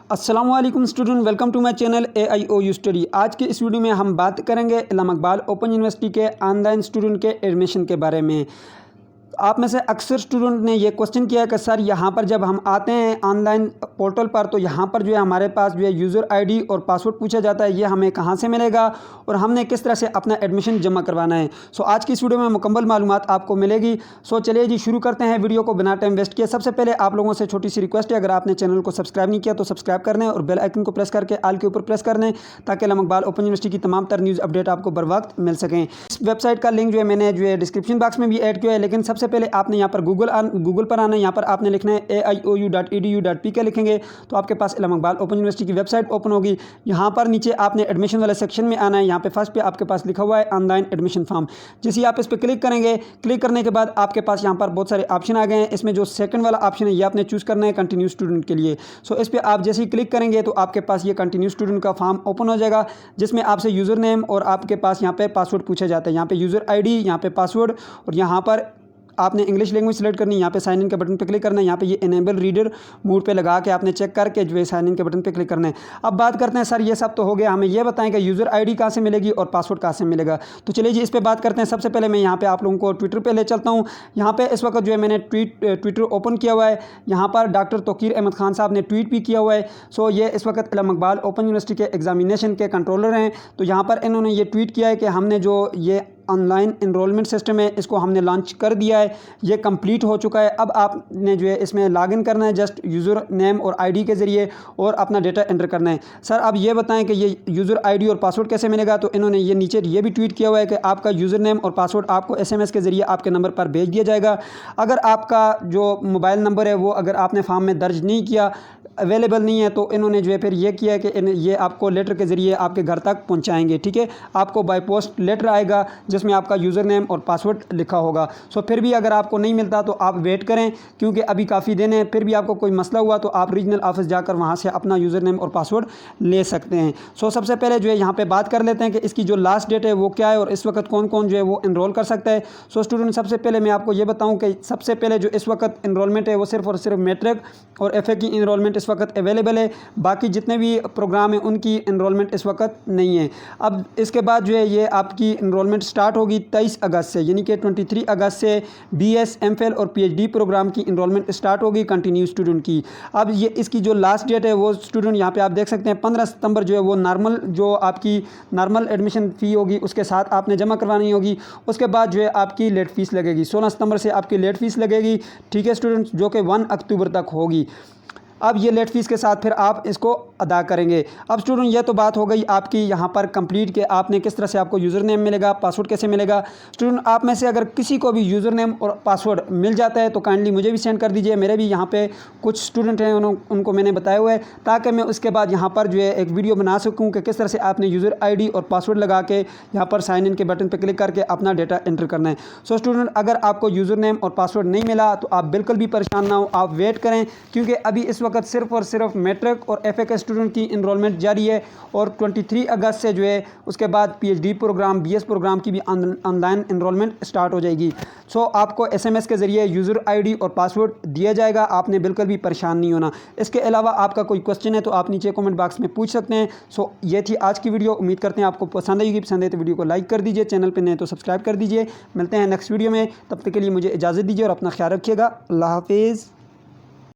अस्सलामुअलैकुम student, welcome to my channel AIOU study. आज के इस वीडियो में हम बात करेंगे इल्हाम इकबाल ओपन यूनिवर्सिटी के ऑनलाइन स्टूडेंट के एडमिशन के बारे में। आप में से अक्सर स्टूडेंट ने ये क्वेश्चन किया है कि सर यहाँ पर जब हम आते हैं ऑनलाइन पोर्टल पर तो यहाँ पर जो है हमारे पास जो है यूज़र आईडी और पासवर्ड पूछा जाता है, ये हमें कहाँ से मिलेगा और हमने किस तरह से अपना एडमिशन जमा करवाना है। सो आज की इस वीडियो में मुकम्मल मालूमात आपको मिलेगी। सो चलिए जी शुरू करते हैं वीडियो को बिना टाइम वेस्ट किए। सबसे पहले आप लोगों से छोटी सी रिक्वेस्ट है, अगर आपने चैनल को सब्सक्राइब नहीं किया तो सब्सक्राइब कर लें और बेल आइकन को प्रेस करके ऑल के ऊपर प्रेस कर लें ताकि इल्हाम इकबाल ओपन यूनिवर्सिटी की तमाम तर न्यूज़ अपडेट आपको बर वक्त मिल सकें। इस वेबसाइट का लिंक जो है मैंने जो है डिस्क्रिप्शन बॉक्स में भी ऐड किया है, लेकिन सबसे पहले आपने यहाँ पर गूगल पर आना है। यहाँ पर आपने लिखना है aiou.edu.pk लिखेंगे तो आपके पास इल्हाम इकबाल ओपन यूनिवर्सिटी की वेबसाइट ओपन होगी। यहाँ पर नीचे आपने एडमिशन वाले सेक्शन में आना है। यहाँ पे फर्स्ट पे आपके पास लिखा हुआ है ऑनलाइन एडमिशन फॉर्म। जैसे आप इस पर क्लिक करेंगे, क्लिक करने के बाद आपके पास यहाँ पर बहुत सारे ऑप्शन आ गए हैं। इसमें जो सेकंड वाला ऑप्शन है ये आपने चूज़ करना है कंटिन्यू स्टूडेंट के लिए। सो इस पर आप जैसे ही क्लिक करेंगे तो आपके पास ये कंटिन्यू स्टूडेंट का फॉर्म ओपन हो जाएगा, जिसमें आपसे यूज़र नेम और आपके पास यहाँ पे पासवर्ड पूछा जाता है। यहाँ पे यूज़र ID, यहाँ पे पासवर्ड और यहाँ पर आपने इंग्लिश लैंग्वेज सेलेक्ट करनी है। यहाँ पे साइन इन के बटन पे क्लिक करना है। यहाँ पे ये इनेबल रीडर मोड पे लगा के आपने चेक करके जो है साइन इन के बटन पे क्लिक करना है। अब बात करते हैं सर ये सब तो हो गया, हमें ये बताएं कि यूज़र आईडी कहाँ से मिलेगी और पासवर्ड कहाँ से मिलेगा। तो चलिए जी इस पर बात करते हैं। सबसे पहले मैं यहाँ पे आप लोगों को ट्विटर पे ले चलता हूँ। यहाँ पे इस वक्त जो है मैंने ट्विटर ओपन किया हुआ है। यहाँ पर डॉक्टर तौकीर अहमद खान साहब ने ट्वीट भी किया हुआ है। सो ये इस वक्त इल्हाम इकबाल ओपन यूनिवर्सिटी के एग्जामिनेशन के कंट्रोलर हैं। तो यहाँ पर इन्होंने ये ट्वीट किया है कि हमने जो ये ऑनलाइन इनरोलमेंट सिस्टम है इसको हमने लॉन्च कर दिया है, ये कंप्लीट हो चुका है। अब आपने जो है इसमें लॉगिन करना है जस्ट यूज़र नेम और आईडी के ज़रिए और अपना डेटा एंटर करना है। सर अब ये बताएं कि ये यूज़र आईडी और पासवर्ड कैसे मिलेगा। तो इन्होंने ये नीचे ये भी ट्वीट किया हुआ है कि आपका यूज़र नेम और पासवर्ड आपको SMS के ज़रिए आपके नंबर पर भेज दिया जाएगा। अगर आपका जो मोबाइल नंबर है वो अगर आपने फॉर्म में दर्ज नहीं किया, अवेलेबल नहीं है, तो इन्होंने जो है फिर ये किया है कि ये आपको लेटर के ज़रिए आपके घर तक पहुंचाएंगे। ठीक है, आपको बाय पोस्ट लेटर आएगा जिसमें आपका यूज़र नेम और पासवर्ड लिखा होगा। सो फिर भी अगर आपको नहीं मिलता तो आप वेट करें, क्योंकि अभी काफ़ी दिन है। फिर भी आपको कोई मसला हुआ तो आप रीजनल ऑफिस जाकर वहाँ से अपना यूज़र नेम और पासवर्ड ले सकते हैं। सो सबसे पहले जो है यहाँ पर बात कर लेते हैं कि इसकी जो लास्ट डेट है वो क्या है और इस वक्त कौन कौन जो है वो इनरोल कर सकता है। सो स्टूडेंट सबसे पहले मैं आपको ये बताऊँ कि सबसे पहले जो इस वक्त इनरोलमेंट है वो सिर्फ और सिर्फ मैट्रिक और FA की इनरोलमेंट इस वक्त अवेलेबल है। बाकी जितने भी प्रोग्राम हैं उनकी इनरोलमेंट इस वक्त नहीं है। अब इसके बाद जो है ये आपकी इनरोलमेंट स्टार्ट होगी 23 अगस्त से, यानी कि 23 अगस्त से BS MPhil और PhD प्रोग्राम की इनरोलमेंट स्टार्ट होगी कंटिन्यू स्टूडेंट की। अब ये इसकी जो लास्ट डेट है वो स्टूडेंट यहाँ पे आप देख सकते हैं 15 सितंबर जो है वो नॉर्मल जो आपकी नॉर्मल एडमिशन फ़ी होगी उसके साथ आपने जमा करवानी होगी। उसके बाद जो है आपकी लेट फीस लगेगी, 16 सितंबर से आपकी लेट फीस लगेगी। ठीक है स्टूडेंट्स, जो कि 1 अक्टूबर तक होगी। अब ये लेट फीस के साथ फिर आप इसको अदा करेंगे। अब स्टूडेंट ये तो बात हो गई आपकी यहाँ पर कंप्लीट के आपने किस तरह से आपको यूज़र नेम मिलेगा, पासवर्ड कैसे मिलेगा। स्टूडेंट आप में से अगर किसी को भी यूज़र नेम और पासवर्ड मिल जाता है तो काइंडली मुझे भी सेंड कर दीजिए। मेरे भी यहाँ पे कुछ स्टूडेंट हैं उनको मैंने बताया हुआ है, ताकि मैं उसके बाद यहाँ पर जो है एक वीडियो बना सकूँ कि किस तरह से आपने यूज़र ID और पासवर्ड लगा के यहाँ पर साइन इन के बटन पर क्लिक करके अपना डेटा एंटर करना है। सो स्टूडेंट अगर आपको यूज़र नेम और पासवर्ड नहीं मिला तो आप बिल्कुल भी परेशान ना हो, आप वेट करें, क्योंकि अभी इस वक्त सिर्फ और सिर्फ मैट्रिक और FA के स्टूडेंट की इनरोलमेंट जारी है और 23 अगस्त से जो है उसके बाद PhD प्रोग्राम BS प्रोग्राम की भी ऑनलाइन इनरोलमेंट स्टार्ट हो जाएगी। सो आपको SMS के ज़रिए यूज़र ID और पासवर्ड दिया जाएगा, आपने बिल्कुल भी परेशान नहीं होना। इसके अलावा आपका कोई क्वेश्चन है तो आप नीचे कमेंट बॉक्स में पूछ सकते हैं। सो ये थी आज की वीडियो, उम्मीद करते हैं आपको पसंद आएगी। पसंद है तो वीडियो को लाइक कर दीजिए, चैनल पर नए तो सब्सक्राइब कर दीजिए। मिलते हैं नेक्स्ट वीडियो में, तब तक के लिए मुझे इजाज़त दीजिए और अपना ख्याल रखिएगा। अल्लाह हाफिज़।